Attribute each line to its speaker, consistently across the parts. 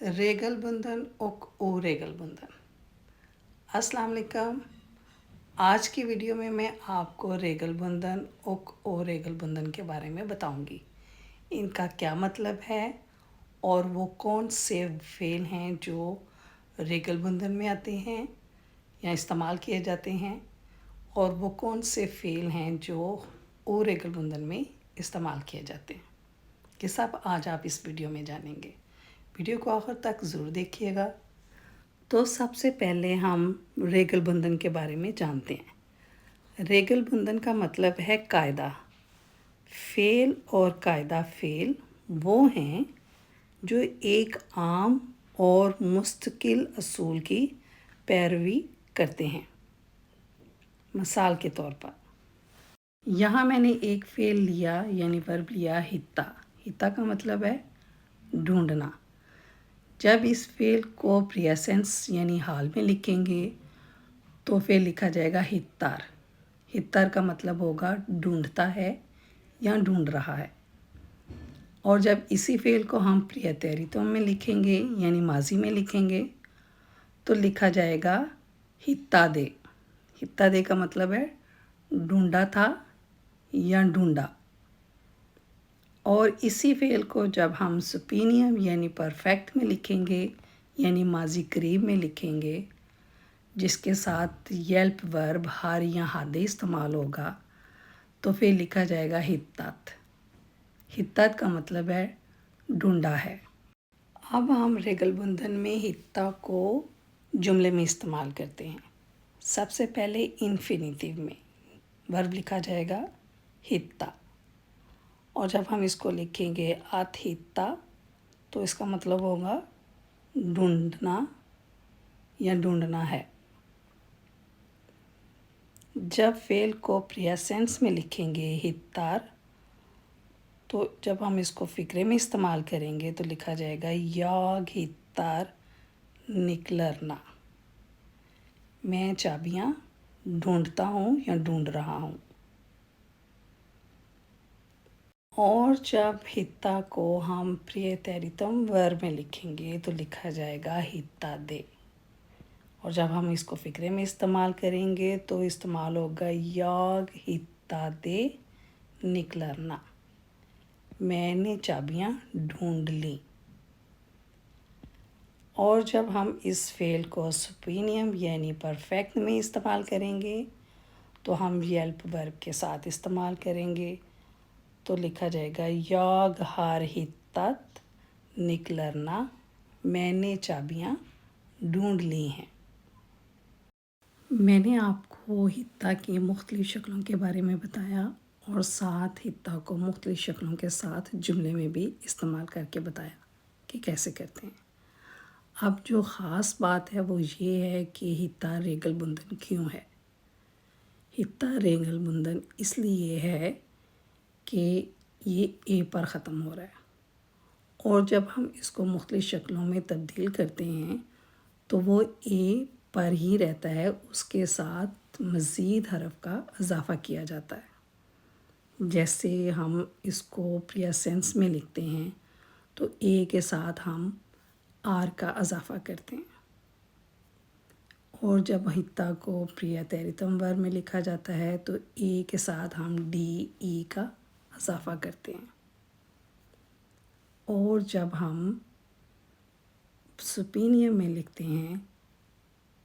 Speaker 1: Regal बंधन और ओ regal बंधन। अस्सलाम वालेकुम। आज की वीडियो में मैं आपको रेगल बंधन और ओ रेगल बंधन के बारे में बताऊंगी। इनका क्या मतलब है और वो कौन से फेल हैं जो रेगल बंधन में आते हैं या इस्तेमाल किए जाते हैं, और वो कौन से फेल हैं जो ओ रेगल बंधन में इस्तेमाल किए जाते हैं। ये सब आज आप इस वीडियो में जानेंगे। वीडियो को आखिर तक ज़रूर देखिएगा। तो सबसे पहले हम रेगल बंधन के बारे में जानते हैं। रेगल बंधन का मतलब है कायदा। फेल और कायदा फेल वो हैं जो एक आम और मुस्तकिल असूल की पैरवी करते हैं। मिसाल के तौर पर यहाँ मैंने एक फेल लिया यानी वर्ब लिया हित्ता। हित्ता का मतलब है ढूंढना। जब इस फेल को प्रेजेंस यानी हाल में लिखेंगे तो फिर लिखा जाएगा हित्तार। हित्तार का मतलब होगा ढूंढता है या ढूंढ रहा है। और जब इसी फेल को हम प्रियतैरितम में लिखेंगे यानी माजी में लिखेंगे तो लिखा जाएगा हित्ता दे। हित्ता दे का मतलब है ढूंढा था या ढूंढा। और इसी फेल को जब हम सुपीनियम यानी परफेक्ट में लिखेंगे यानी माजी करीब में लिखेंगे, जिसके साथ येल्प वर्ब हार या हादे इस्तेमाल होगा, तो फिर लिखा जाएगा हित्तात। हित्तात का मतलब है ढूंढा है। अब हम रेगल बंधन में हित्ता को जुमले में इस्तेमाल करते हैं। सबसे पहले इन्फिनिटिव में वर्ब लिखा जाएगा हित्ता, और जब हम इसको लिखेंगे आत हित्ता तो इसका मतलब होगा ढूंढना या ढूंढना है। जब फेल को प्रेजेंस में लिखेंगे हित्तार, तो जब हम इसको फ़िक्रे में इस्तेमाल करेंगे तो लिखा जाएगा याग हित्तार निकलरना। मैं चाबियाँ ढूंढता हूँ या ढूंढ रहा हूँ। और जब हित्ता को हम प्रियतैरितम वर्ब में लिखेंगे तो लिखा जाएगा हित्ता दे। और जब हम इसको फ़िक्रे में इस्तेमाल करेंगे तो इस्तेमाल होगा याग हित्ता दे निकलरना। मैंने चाबियाँ ढूंढ ली। और जब हम इस फेल को सुपीनियम यानी परफेक्ट में इस्तेमाल करेंगे तो हम येल्प वर्ब के साथ इस्तेमाल करेंगे, तो लिखा जाएगा याग हार हित्तात निकलरना। मैंने चाबियाँ ढूंढ ली हैं। मैंने आपको हित्ता की मुख्तलिफ़ शक्लों के बारे में बताया और साथ हित्ता को मुख्तलिफ़ शक्लों के साथ जुमले में भी इस्तेमाल करके बताया कि कैसे करते हैं। अब जो ख़ास बात है वो ये है कि हित्ता रेगल बंधन क्यों है। हित्ता रेगल बंधन इसलिए है कि ये ए पर ख़त्म हो रहा है, और जब हम इसको मुख्तलिफ़ शक्लों में तब्दील करते हैं तो वो ए पर ही रहता है, उसके साथ मज़ीद हरफ का इजाफ़ा किया जाता है। जैसे हम इसको प्रेजेंस में लिखते हैं तो ए के साथ हम आर का इजाफ़ा करते हैं, और जब हित्ता को प्रियतैरितम वर्ब में लिखा जाता है तो ए के साथ हम डी ई का इजाफ़ा करते हैं। और जब हम सुपीनियम में लिखते हैं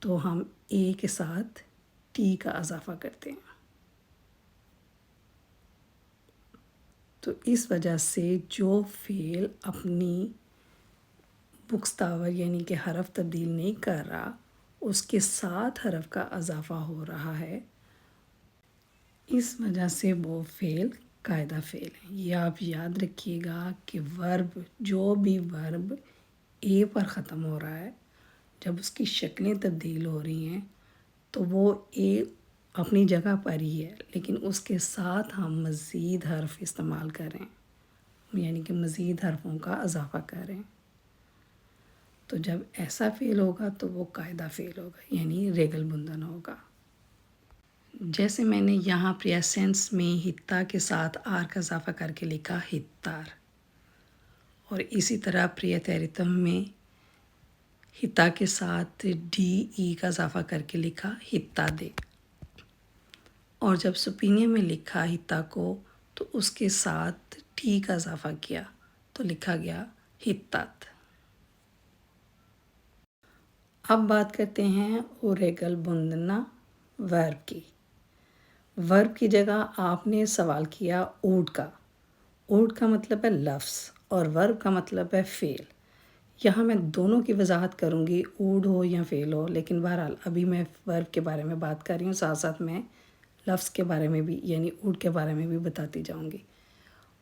Speaker 1: तो हम ए के साथ टी का इजाफ़ा करते हैं। तो इस वजह से जो फेल अपनी बुक्स्तावर यानी कि हरफ तब्दील नहीं कर रहा, उसके साथ हरफ का इजाफ़ा हो रहा है, इस वजह से वो फेल कायदा फेल है। ये आप याद रखिएगा कि वर्ब, जो भी वर्ब ए पर ख़त्म हो रहा है, जब उसकी शक्लें तब्दील हो रही हैं तो वो ए अपनी जगह पर ही है, लेकिन उसके साथ हम मज़ीद हर्फ इस्तेमाल कर रहे हैं, यानी कि मज़ीद हरफों का इजाफ़ा कर रहे हैं। तो जब ऐसा फ़ेल होगा तो वो कायदा फ़ेल होगा, यानी रेगल बंधन होगा। जैसे मैंने यहाँ प्रेजेंस में हित्ता के साथ आर का इजाफ़ा करके लिखा हित्तार, और इसी तरह प्रियतैरितम में हिता के साथ डी ई का इजाफा करके लिखा हिता दे, और जब सुपीनियम में लिखा हिता को तो उसके साथ टी का इजाफा किया तो लिखा गया हित्तात। अब बात करते हैं ओरेगल बुंदना वर्ब की। वर्ब की जगह आपने सवाल किया ऊड का। ऊड का मतलब है लफ्ज़ और वर्ब का मतलब है फ़ेल। यहाँ मैं दोनों की वजाहत करूँगी, ऊड हो या फ़ेल हो, लेकिन बहरहाल अभी मैं वर्ब के बारे में बात कर रही हूँ, साथ साथ मैं लफ्ज़ के बारे में भी यानी ऊड के बारे में भी बताती जाऊँगी।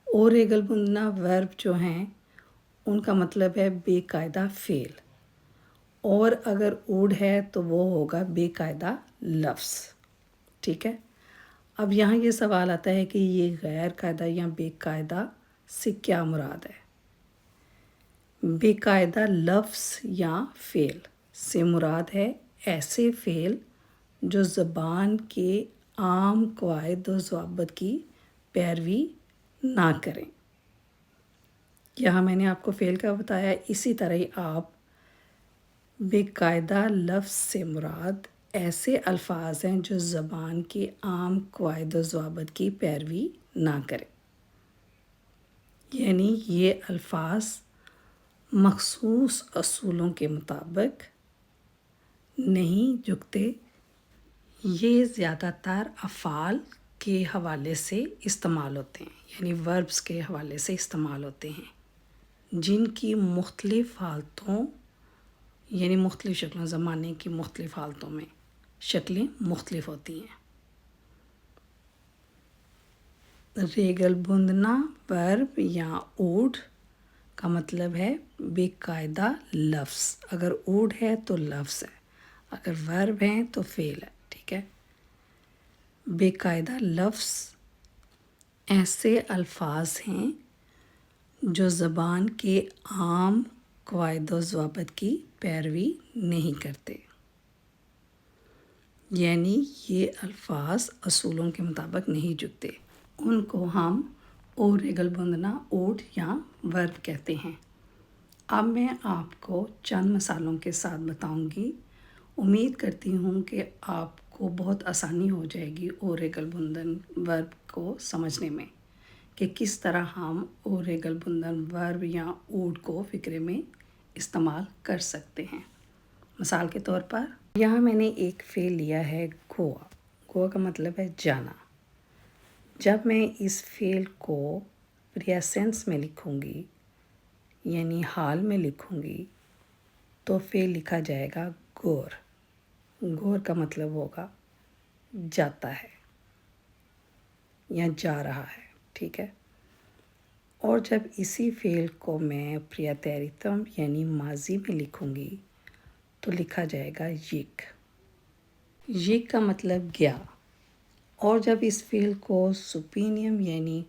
Speaker 1: ओरेगल बुंदना वर्ब जो हैं उनका मतलब है बेकायदा फ़ेल, और अगर ऊड है तो वो होगा बेकायदा लफ्ज़। ठीक है। अब यहाँ ये सवाल आता है कि ये गैर कायदा या बेकायदा से क्या मुराद है। बेकायदा लफ्ज़ या फ़ेल से मुराद है ऐसे फ़ेल जो ज़बान के आम कवायद व ज़वाबित की पैरवी ना करें। यहाँ मैंने आपको फ़ेल का बताया, इसी तरह ही आप बेकायदा लफ्ज़ से मुराद ऐसे अल्फाज हैं जो ज़बान के आम कवायद व ज़वाबित की पैरवी ना करें, यानी ये अल्फाज मखसूस असूलों के मुताबिक नहीं झुकते। ये ज़्यादातर अफ़ाल के हवाले से इस्तेमाल होते हैं, यानी वर्ब्स के हवाले से इस्तेमाल होते हैं, जिनकी मुख्तलिफ़ हालतों यानी मुख्तलिफ़ शक्लों, ज़माने की मुख्तलिफ़ हालतों में शक्लें मुख्तलिफ़ होती हैं। रेगल बुंदना वर्ब या ऊड का मतलब है बेकायदा लफ्ज़। अगर ऊड है तो लफ्ज़ है, अगर वर्ब है तो फ़ेल है। ठीक है। बेकायदा लफ्ज़ ऐसे अल्फाज हैं जो ज़बान के आम कवायद व ज़वाबित की पैरवी नहीं करते, यानी ये अल्फाज असूलों के मुताबिक नहीं झुकते। उनको हम ओरेगल बुंदना ऊड या वर्ब कहते हैं। अब मैं आपको चंद मिसालों के साथ बताऊंगी। उम्मीद करती हूँ कि आपको बहुत आसानी हो जाएगी ओरेगल बुंदन वर्ब को समझने में कि किस तरह हम ओरेगल बुंदन वर्ब या ऊड को फ़िक्रे में इस्तेमाल कर सकते हैं। मिसाल के तौर पर यहाँ मैंने एक फ़ेल लिया है गोवा। गोवा का मतलब है जाना। जब मैं इस फ़ेल को प्रेजेंट में लिखूँगी यानी हाल में लिखूँगी तो फ़ेल लिखा जाएगा गोर। गोर का मतलब होगा जाता है या जा रहा है। ठीक है। और जब इसी फ़ेल को मैं प्रियतरितम यानी माजी में लिखूँगी तो लिखा जाएगा यिक। यिक का मतलब गया। और जब इस फ़ेल को सुपीनियम यानी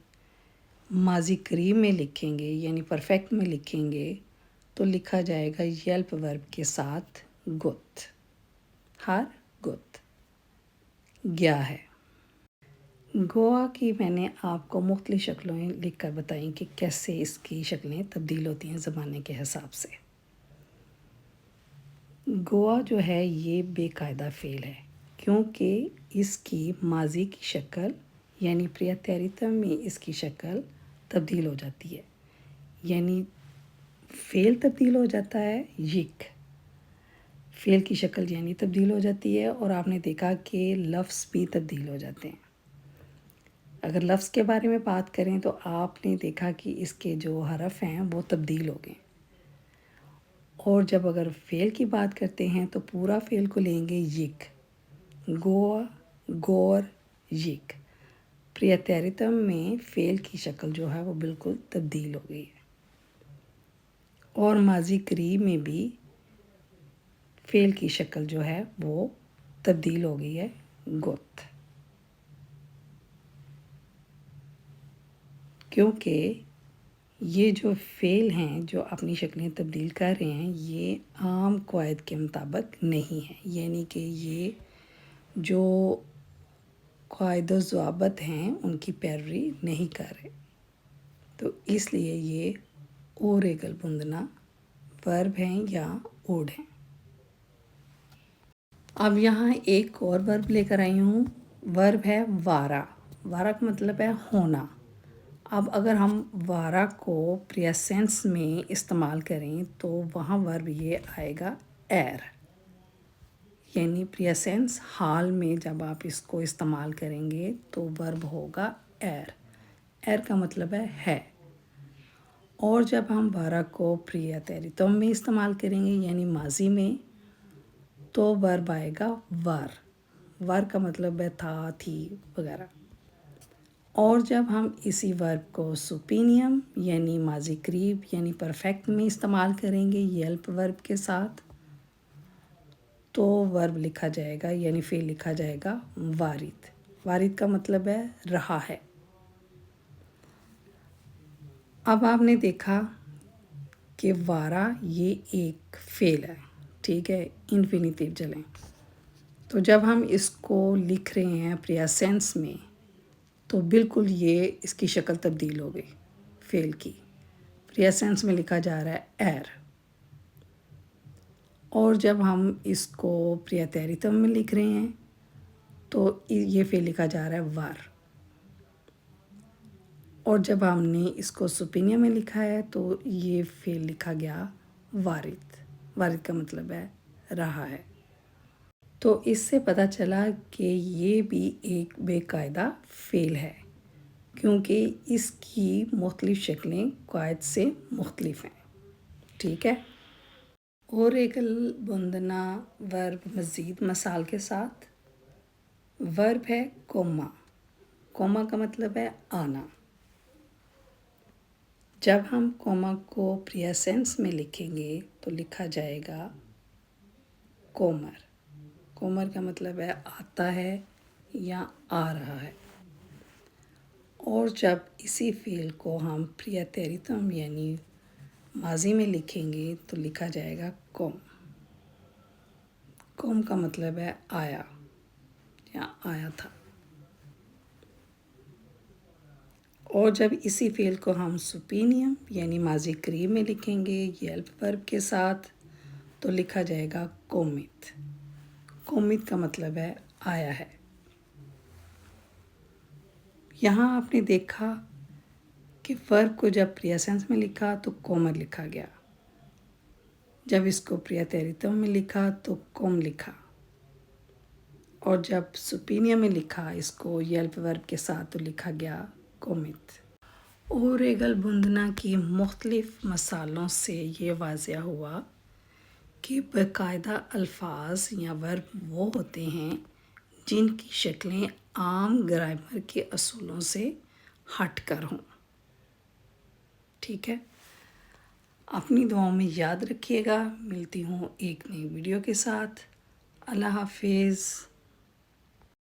Speaker 1: माजी करीब में लिखेंगे यानी परफेक्ट में लिखेंगे तो लिखा जाएगा येल्प वर्ब के साथ गुत। हर गुत गया है। गोवा की मैंने आपको मुख्तलिफ़ शक्लों लिख कर बताई कि कैसे इसकी शक्लें तब्दील होती हैं ज़माने के हिसाब से। गोवा जो है ये बेकायदा फ़ेल है क्योंकि इसकी माजी की शक्ल यानी प्रियतरितम में इसकी शक्ल तब्दील हो जाती है, यानी फ़ेल तब्दील हो जाता है यिक। फ़ेल की शक्ल यानी तब्दील हो जाती है और आपने देखा कि लफ्ज़ भी तब्दील हो जाते हैं। अगर लफ्ज़ के बारे में बात करें तो आपने देखा कि इसके जो हरफ हैं वो तब्दील हो गए, और जब अगर फ़ेल की बात करते हैं तो पूरा फ़ेल को लेंगे यिक। गोवा गोर यिक। प्रियतरितम में फ़ेल की शक्ल जो है वो बिल्कुल तब्दील हो गई है, और माजी करीब में भी फ़ेल की शक्ल जो है वो तब्दील हो गई है गुत। क्योंकि ये जो फ़ेल हैं जो अपनी शक्लें तब्दील कर रहे हैं ये आम कवायद के मुताबिक नहीं है, यानी कि ये जो कवायद व ज़वाबित हैं उनकी पैरवी नहीं कर रहे, तो इसलिए ये ओरेगल बुंदना वर्ब हैं या ऊड हैं। اب یہاں ایک اور ورب لے کر آئی ہوں، ورب ہے وارا۔ وارا کا مطلب ہے ہونا۔ اب اگر ہم وارا کو پریزنٹ میں استعمال کریں تو وہاں ورب یہ آئے گا ایر، یعنی پریزنٹ حال میں جب آپ اس کو استعمال کریں گے تو ورب ہوگا ایر۔ ایر کا مطلب ہے۔ اور جب ہم وارا کو پریتیرتم میں استعمال کریں گے یعنی ماضی میں تو ورب آئے گا ور۔ ور کا مطلب ہے تھا، تھی وغیرہ۔ اور جب ہم اسی ورب کو سپینیم یعنی ماضی قریب یعنی پرفیکٹ میں استعمال کریں گے یلپ ورب کے ساتھ تو ورب لکھا جائے گا یعنی فعل لکھا جائے گا وارد۔ وارد کا مطلب ہے رہا ہے۔ اب آپ نے دیکھا کہ وارا یہ ایک فعل ہے، ٹھیک ہے، انفینیٹیو چلیں تو جب ہم اس کو لکھ رہے ہیں پریزنٹ میں تو بالکل یہ اس کی شکل تبدیل ہو گئی فعل کی۔ پریزنٹ میں لکھا جا رہا ہے ایر، اور جب ہم اس کو پریتیرتم میں لکھ رہے ہیں تو یہ فعل لکھا جا رہا ہے ور، اور جب ہم نے اس کو سپینیم میں لکھا ہے تو یہ فعل لکھا گیا وارد۔ وارد کا مطلب ہے رہا ہے۔ تو اس سے پتہ چلا کہ یہ بھی ایک بے قاعدہ فعل ہے کیونکہ اس کی مختلف شکلیں قائد سے مختلف ہیں، ٹھیک ہے۔ اور ریگل بندنا ورب مزید مثال کے ساتھ، ورب ہے کوما۔ کوما کا مطلب ہے آنا۔ جب ہم کوما کو پریزنٹ میں لکھیں گے تو لکھا جائے گا کومر۔ کومر کا مطلب ہے آتا ہے یا آ رہا ہے۔ اور جب اسی فعل کو ہم پریتیرتم یعنی ماضی میں لکھیں گے تو لکھا جائے گا کوم۔ کوم کا مطلب ہے آیا یا آیا تھا۔ اور جب اسی فعل کو ہم سپینیم یعنی ماضی قریب میں لکھیں گے یلپ ورب کے ساتھ تو لکھا جائے گا کومت۔ کومت کا مطلب ہے آیا ہے۔ یہاں آپ نے دیکھا کہ ورب کو جب پریزنٹ میں لکھا تو کومر لکھا گیا، جب اس کو پریتیرتم میں لکھا تو کوم لکھا، اور جب سپینیم میں لکھا اس کو یلپ ورب کے ساتھ تو لکھا گیا کومت۔ اور ریگل بندنا کی مختلف مثالوں سے یہ واضح ہوا کہ باقاعدہ الفاظ یا ورب وہ ہوتے ہیں جن کی شکلیں عام گرامر کے اصولوں سے ہٹ کر ہوں، ٹھیک ہے۔ اپنی دعاؤں میں یاد رکھیے گا۔ ملتی ہوں ایک نئی ویڈیو کے ساتھ۔ اللہ حافظ۔